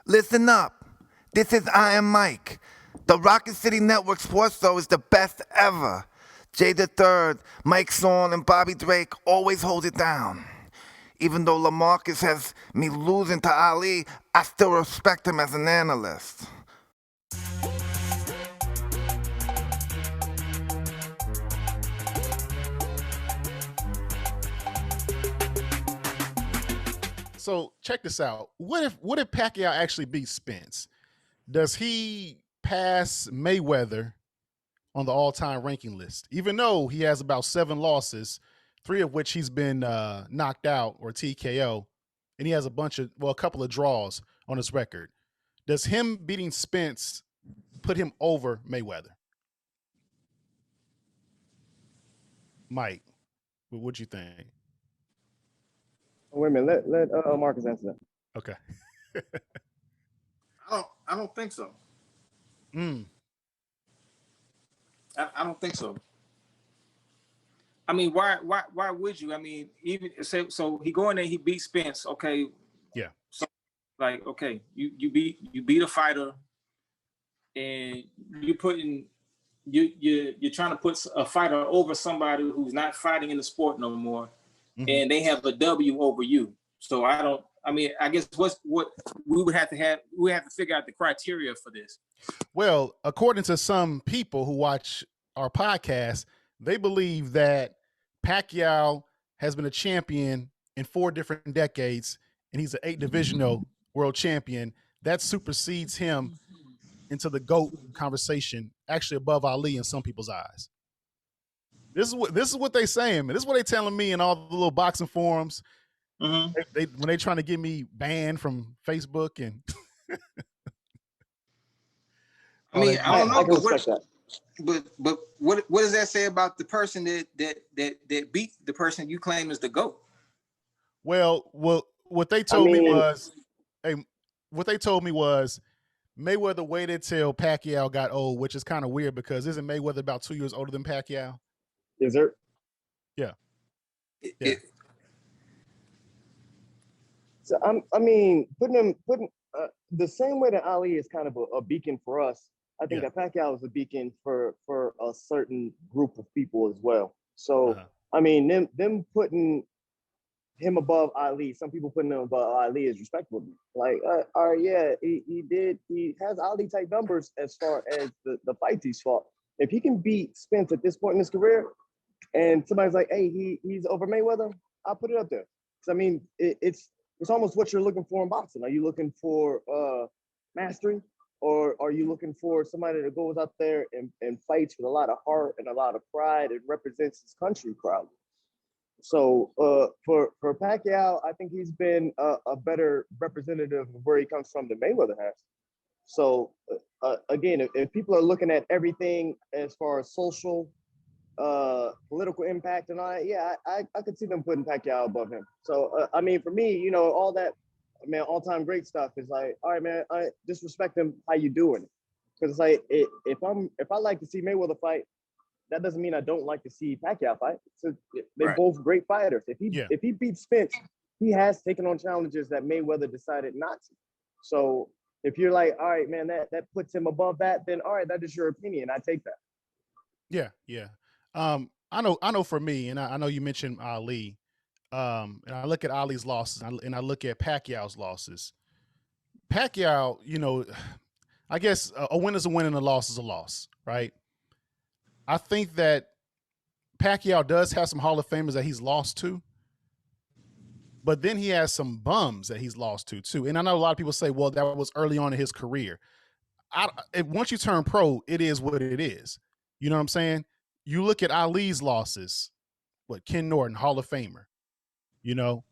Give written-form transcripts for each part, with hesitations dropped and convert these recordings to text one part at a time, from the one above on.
Listen up. This is I Am Mike. The Rocket City Network Sports Show is the best ever. Jay the Third, Mike Zorn, and Bobby Drake always hold it down. Even though LaMarcus has me losing to Ali, I still respect him as an analyst. So check this out. What if Pacquiao actually beats Spence? Does he pass Mayweather on the all-time ranking list? Even though he has about 7 losses, 3 of which he's been knocked out or TKO, and he has a couple of draws on his record. Does him beating Spence put him over Mayweather? Mike, what you think? Wait a minute. Let Marcus answer that. Okay. I don't think so. Mm. I don't think so. I mean, why would you? I mean, even so he go in there, he beats Spence. Okay. Yeah. So like, okay, you beat a fighter, and you're trying to put a fighter over somebody who's not fighting in the sport no more, and they have a W over you. So I guess what we have to figure out the criteria for this. Well, according to some people who watch our podcast, they believe that Pacquiao has been a champion in 4 different decades, and he's an 8 divisional world champion. That supersedes him into the GOAT conversation, actually above Ali in some people's eyes. This is what they saying, man. This is what they telling me in all the little boxing forums. When they trying to get me banned from Facebook and I mean, I don't know, but what does that say about the person that beat the person you claim is the GOAT? Well, what they told me was Mayweather waited till Pacquiao got old, which is kind of weird because isn't Mayweather about 2 years older than Pacquiao? Is there? Yeah. So I mean, putting the same way that Ali is kind of a beacon for us. I think that Pacquiao is a beacon for a certain group of people as well. So I mean, them putting him above Ali, some people putting him above Ali is respectable. Like, all right, yeah, he has Ali type numbers as far as the fights he's fought. If he can beat Spence at this point in his career, and somebody's like, hey, he's over Mayweather, I'll put it up there. Because I mean, it's almost what you're looking for in boxing. Are you looking for mastery, or are you looking for somebody that goes out there and fights with a lot of heart and a lot of pride and represents his country proudly? So for Pacquiao, I think he's been a better representative of where he comes from than Mayweather has. So again, if people are looking at everything as far as social, political impact and all that, yeah, I could see them putting Pacquiao above him. So I mean, for me, all that, man, all-time great stuff is like, all right, man, I just respect him. How you doing? Because it's like if I like to see Mayweather fight, that doesn't mean I don't like to see Pacquiao fight. So they're both great fighters. If he beats Spence, he has taken on challenges that Mayweather decided not to. So if you're like, all right, man, that puts him above that, then all right, that is your opinion. I take that. Yeah. I know for me, and I know you mentioned Ali, and I look at Ali's losses and I look at Pacquiao's losses. Pacquiao, I guess a win is a win and a loss is a loss, right? I think that Pacquiao does have some Hall of Famers that he's lost to, but then he has some bums that he's lost to too. And I know a lot of people say, well, that was early on in his career. Once you turn pro, it is what it is. You know what I'm saying? You look at Ali's losses, Ken Norton, Hall of Famer, and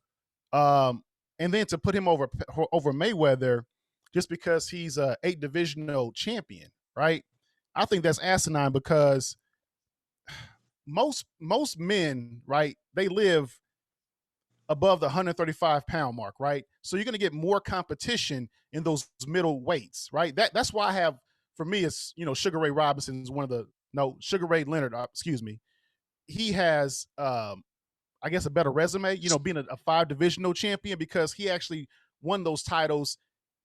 then to put him over Mayweather just because he's a 8 divisional champion, right? I think that's asinine because most men, right, they live above the 135-pound mark, right? So you're going to get more competition in those middle weights, right? That's why I have, for me, it's, Sugar Ray Robinson is Sugar Ray Leonard, excuse me. He has, I guess, a better resume, being a 5 divisional champion because he actually won those titles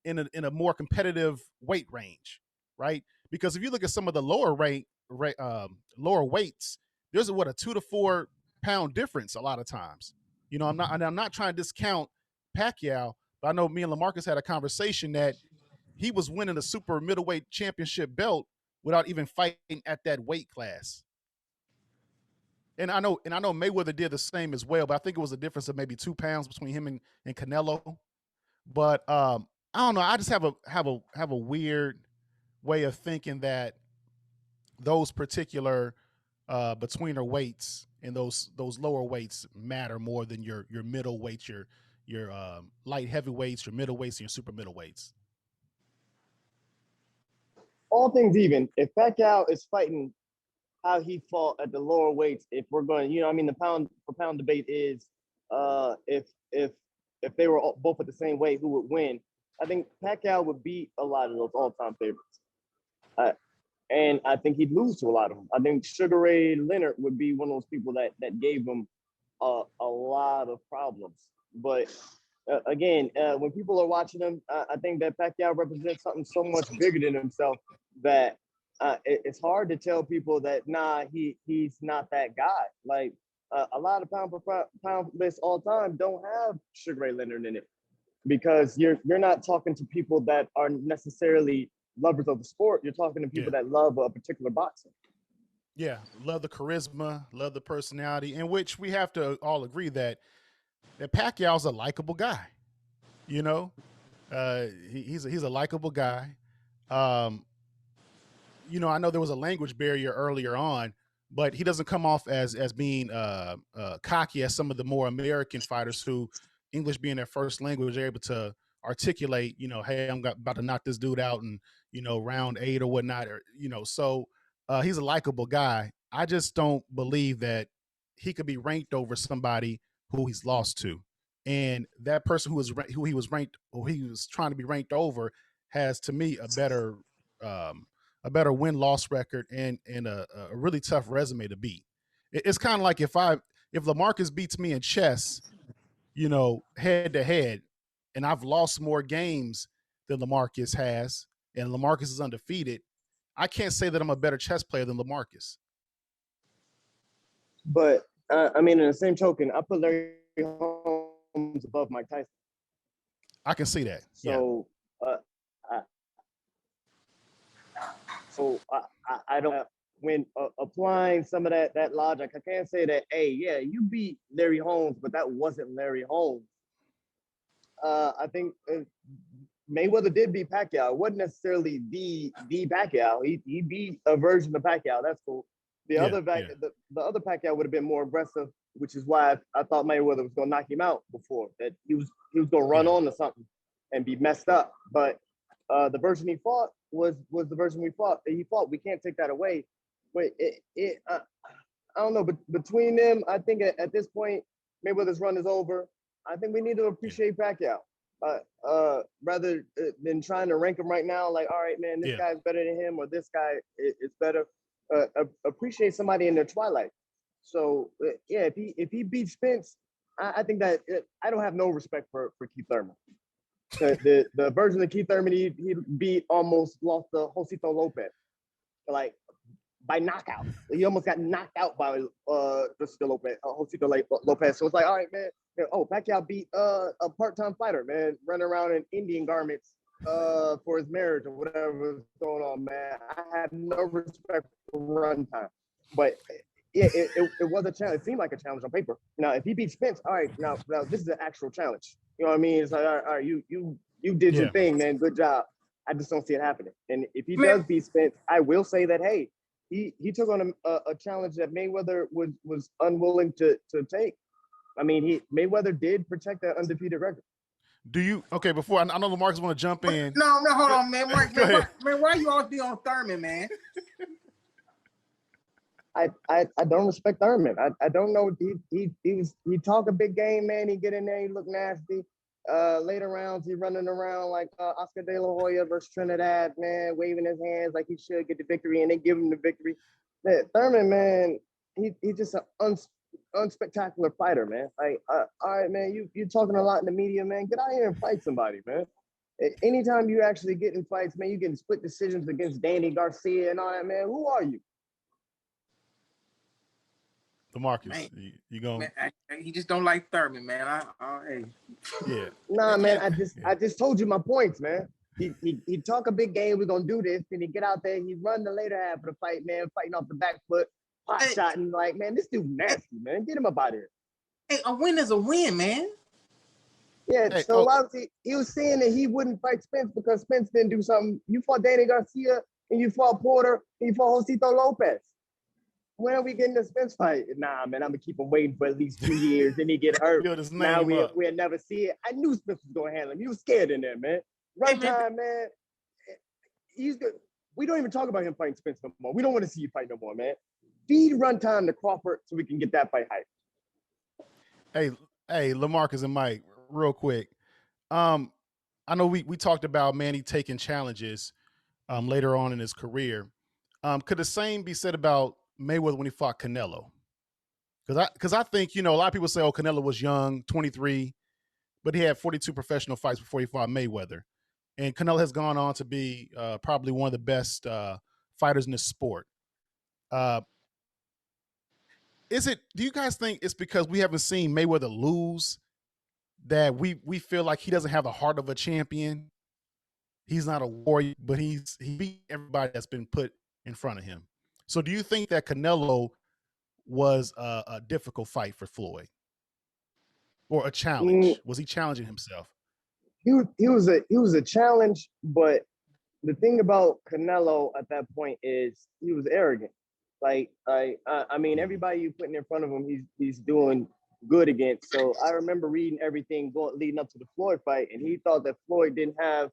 in a more competitive weight range, right? Because if you look at some of the lower lower weights, there's a 2 to 4 pound difference a lot of times. I'm not trying to discount Pacquiao, but I know me and LaMarcus had a conversation that he was winning a super middleweight championship belt without even fighting at that weight class. And I know Mayweather did the same as well, but I think it was a difference of maybe 2 pounds between him and Canelo. But I don't know. I just have a weird way of thinking that those particular betweener weights and those lower weights matter more than your middle weights, your light heavyweights, your middleweights, and your super middleweights. All things even, if Pacquiao is fighting how he fought at the lower weights, if we're going, the pound for pound debate is if they were both at the same weight, who would win? I think Pacquiao would beat a lot of those all-time favorites. And I think he'd lose to a lot of them. I think Sugar Ray Leonard would be one of those people that gave him a lot of problems. But again, when people are watching him, I think that Pacquiao represents something so much bigger than himself that it's hard to tell people that, he's not that guy. Like a lot of pound for pound lists all time don't have Sugar Ray Leonard in it, because you're not talking to people that are necessarily lovers of the sport. You're talking to people that love a particular boxer. Yeah, love the charisma, love the personality, in which we have to all agree that Pacquiao's a likable guy. He's a likable guy. I know there was a language barrier earlier on, but he doesn't come off as being cocky as some of the more American fighters who, English being their first language, are able to articulate, hey, I'm about to knock this dude out in, round 8 or whatnot, or so he's a likable guy. I just don't believe that he could be ranked over somebody who he's lost to, and that person who he was trying to be ranked over has, to me, a better win-loss record and a really tough resume to beat. It's kind of like if LaMarcus beats me in chess, head to head, and I've lost more games than LaMarcus has, and LaMarcus is undefeated, I can't say that I'm a better chess player than LaMarcus. But in the same token, I put Larry Holmes above Mike Tyson. I can see that. So, I don't. When applying some of that logic, I can't say that, hey, yeah, you beat Larry Holmes, but that wasn't Larry Holmes. I think Mayweather did beat Pacquiao. It wasn't necessarily the Pacquiao. He beat a version of Pacquiao. That's cool. The other Pacquiao would have been more aggressive, which is why I thought Mayweather was going to knock him out before. That he was going to run on to something and be messed up. But the version he fought was the version he fought. We can't take that away. But I don't know. But between them, I think at this point, Mayweather's run is over. I think we need to appreciate Pacquiao. Rather than trying to rank him right now, like, all right, man, this guy's better than him, or this guy is better. Appreciate somebody in their twilight. So if he beats Spence, I think that I don't have no respect for Keith Thurman. The version of Keith Thurman he beat almost lost to Josito Lopez, like by knockout. He almost got knocked out by Josito Lopez. So it's like, all right, man. Pacquiao beat a part-time fighter, man, running around in Indian garments for his marriage or whatever was going on, man. I have no respect for run time. But it was a challenge. It seemed like a challenge on paper. Now, if he beats Spence, all right, now this is an actual challenge. You know what I mean? It's like, all right, you did your thing, man. Good job. I just don't see it happening. And if he does beat Spence, I will say that, hey, he took on a challenge that Mayweather was unwilling to take. I mean, Mayweather did protect that undefeated record. Before I know LaMarcus want to jump in. No, hold on, man. Man, why you always be on Thurman, man? I don't respect Thurman. I don't know. He talk a big game, man. He get in there, he look nasty. Later rounds, he running around like Oscar De La Hoya versus Trinidad, man, waving his hands like he should get the victory, and they give him the victory. Man, Thurman, man, he's just an unspectacular fighter, man. Like, all right, man, you talking a lot in the media, man. Get out here and fight somebody, man. Anytime you actually get in fights, man, you getting split decisions against Danny Garcia and all that, man. Who are you? DeMarcus, you going? He just don't like Thurman, man. Hey. Yeah. Nah, man. I just told you my points, man. He talk a big game. We're gonna do this, and he get out there. He run the later half of the fight, man, fighting off the back foot, pot shot, and like, man, this dude nasty, man. Get him up out of here. Hey, a win is a win, man. Yeah, Hey, so obviously he was saying that he wouldn't fight Spence because Spence didn't do something. You fought Danny Garcia and you fought Porter and you fought Josito Lopez. When are we getting the Spence fight? Nah, man, I'm gonna keep him waiting for at least 2 years. Then he get hurt. Now we'll never see it. I knew Spence was gonna handle him. He was scared in there, man. Runtime, man. He's good. We don't even talk about him fighting Spence no more. We don't want to see you fight no more, man. Feed runtime to Crawford so we can get that fight hype. Hey, LaMarcus and Mike, real quick. I know we talked about Manny taking challenges later on in his career. Could the same be said about Mayweather when he fought Canelo? Because I think, a lot of people say, oh, Canelo was young, 23, but he had 42 professional fights before he fought Mayweather. And Canelo has gone on to be probably one of the best fighters in this sport. Do you guys think it's because we haven't seen Mayweather lose that we feel like he doesn't have the heart of a champion? He's not a warrior, but he beat everybody that's been put in front of him. So do you think that Canelo was a difficult fight for Floyd? Or a challenge? Was he challenging himself? He was a challenge, but the thing about Canelo at that point is he was arrogant. Like I mean, everybody you putting in front of him, he's doing good against. So I remember reading everything leading up to the Floyd fight, and he thought that Floyd didn't have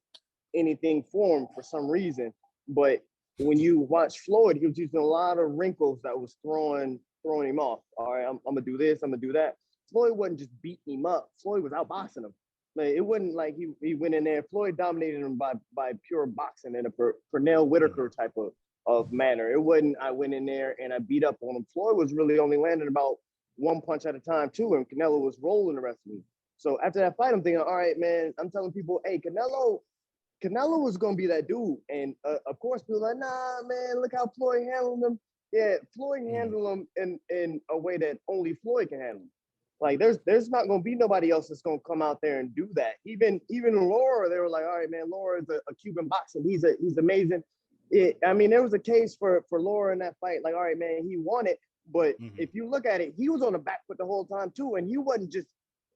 anything for him for some reason. But when you watch Floyd, he was using a lot of wrinkles that was throwing him off. All right, I'm gonna do this, I'm gonna do that. Floyd wasn't just beating him up. Floyd was outboxing him. Like, it wasn't like he went in there. Floyd dominated him by pure boxing in a Pernell Whitaker type of manner. It wasn't I went in there and I beat up on him. Floyd was really only landing about one punch at a time too, and Canelo was rolling the rest of me. So after that fight, I'm thinking, all right, man, I'm telling people, hey, Canelo was going to be that dude. And of course, people are like, nah, man, look how Floyd handled him. Yeah, Floyd handled him in a way that only Floyd can handle him. Like, there's not going to be nobody else that's going to come out there and do that. Even Laura, they were like, all right, man, Laura is a Cuban boxer. He's amazing. I mean, there was a case for Laura in that fight. Like, all right, man, he won it. But if you look at it, he was on the back foot the whole time too. And he wasn't just,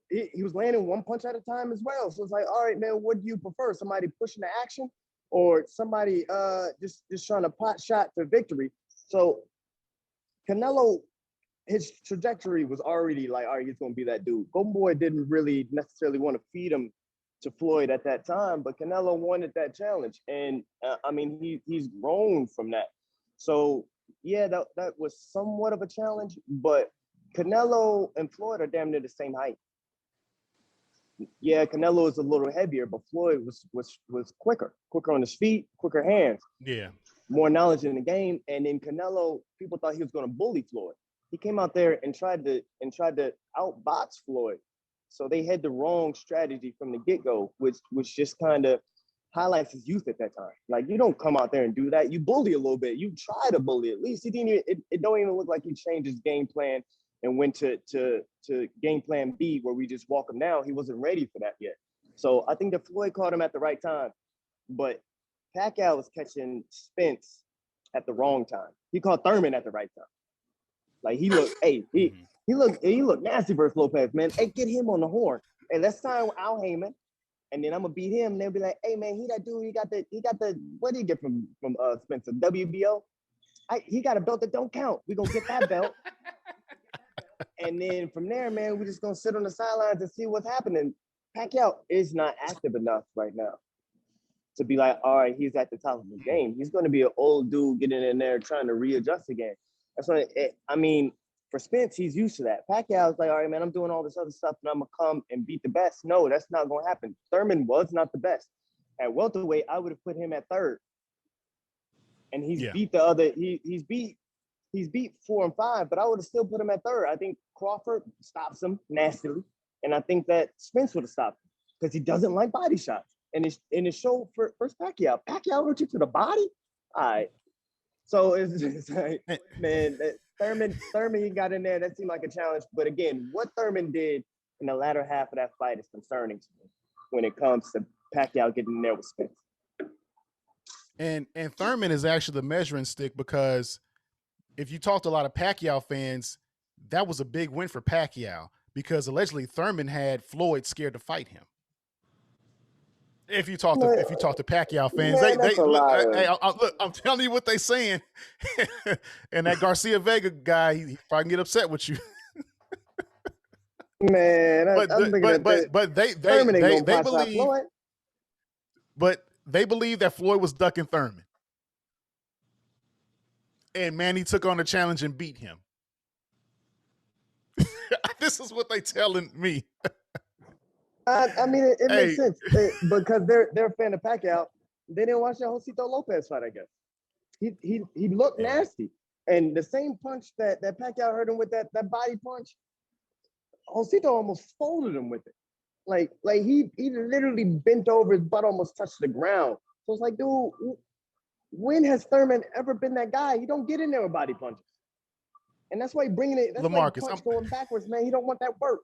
he was landing one punch at a time as well. So it's like, all right, man, what do you prefer? Somebody pushing the action or somebody just trying to pot shot to victory? So Canelo, his trajectory was already like, all right, he's going to be that dude. Golden Boy didn't really necessarily want to feed him to Floyd at that time, but Canelo wanted that challenge. And I mean, he's grown from that. So yeah, that was somewhat of a challenge, but Canelo and Floyd are damn near the same height. Yeah, Canelo is a little heavier, but Floyd was quicker on his feet, quicker hands. Yeah. More knowledge in the game. And then Canelo, people thought he was going to bully Floyd. He came out there and tried to outbox Floyd. So they had the wrong strategy from the get-go, which just kind of highlights his youth at that time. Like, you don't come out there and do that. You bully a little bit. You try to bully. At least it don't even look like he changed his game plan and went to game plan B, where we just walk him down. He wasn't ready for that yet. So I think that Floyd caught him at the right time. But Pacquiao was catching Spence at the wrong time. He caught Thurman at the right time. Like, he looked, he looked nasty versus Lopez, man. Hey, get him on the horn. Hey, let's sign Al Heyman, and then I'm gonna beat him. And they'll be like, hey, man, he that dude. He got the. What did he get from Spencer? WBO. He got a belt that don't count. We gonna get that belt. And then from there, man, we're just gonna sit on the sidelines and see what's happening. Pacquiao is not active enough right now to be like, all right, he's at the top of the game. He's gonna be an old dude getting in there trying to readjust again. That's what I mean. For Spence, he's used to that. Pacquiao's like, all right, man, I'm doing all this other stuff and I'm going to come and beat the best. No, that's not going to happen. Thurman was not the best. At welterweight, I would have put him at third. And he's beat the other, he's beat 4 and 5, but I would have still put him at third. I think Crawford stops him nastily. And I think that Spence would have stopped him because he doesn't like body shots. and it showed for first Pacquiao. Pacquiao hurt you to the body. All right. So it's like, man, Thurman, he got in there. That seemed like a challenge. But again, what Thurman did in the latter half of that fight is concerning to me when it comes to Pacquiao getting in there with Spence. And Thurman is actually the measuring stick, because if you talk to a lot of Pacquiao fans, that was a big win for Pacquiao, because allegedly Thurman had Floyd scared to fight him. If you talk to Pacquiao fans, man, look, I'm telling you what they saying. And that Garcia Vega guy, he probably can get upset with you. Man, they believe that Floyd was ducking Thurman, and Manny took on the challenge and beat him. This is what they telling me. I mean, it makes sense because they're a fan of Pacquiao. They didn't watch that Josito Lopez fight, I guess. He looked nasty, and the same punch that Pacquiao hurt him with, that body punch, Josito almost folded him with it. Like he literally bent over, his butt almost touched the ground. So it's like, dude, when has Thurman ever been that guy? He don't get in there with body punches. And that's why he bringing it. That's why he punch going backwards, man. He don't want that work.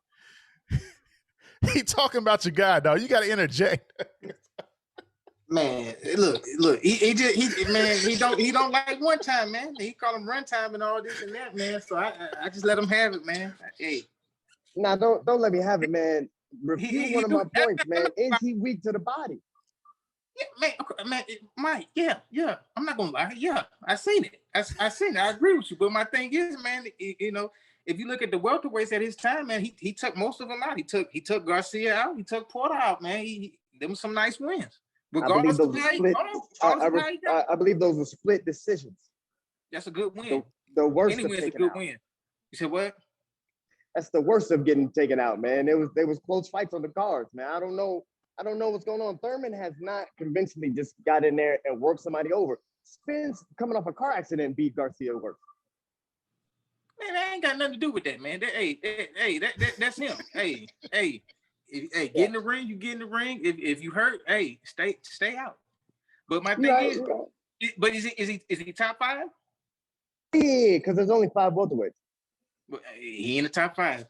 He talking about your guy, dog. You got to interject. Man, look. He don't like one time, man. He call him run time and all this and that, man. So I just let him have it, man. Hey, nah, don't let me have it, man. Refute one of my points, man. Is he weak to the body? Yeah, man, Mike. Yeah. I'm not gonna lie. Yeah, I seen it. I seen it. I agree with you. But my thing is, man, you know, if you look at the welterweights at his time, man, he took most of them out. He took Garcia out. He took Porter out, man. Them some nice wins. Regardless of how I believe those were split decisions. That's a good win. The worst anyway, it's a good win. You said what? That's the worst of getting taken out, man. There was close fights on the cards, man. I don't know what's going on. Thurman has not convincingly just got in there and worked somebody over. Spence, coming off a car accident, beat Garcia worse. Man, that ain't got nothing to do with that, man. That's him. Get in the ring. You get in the ring. If you hurt, stay out. But my thing but is he top 5? Yeah, because there's only 5 welterweights. He in the top 5.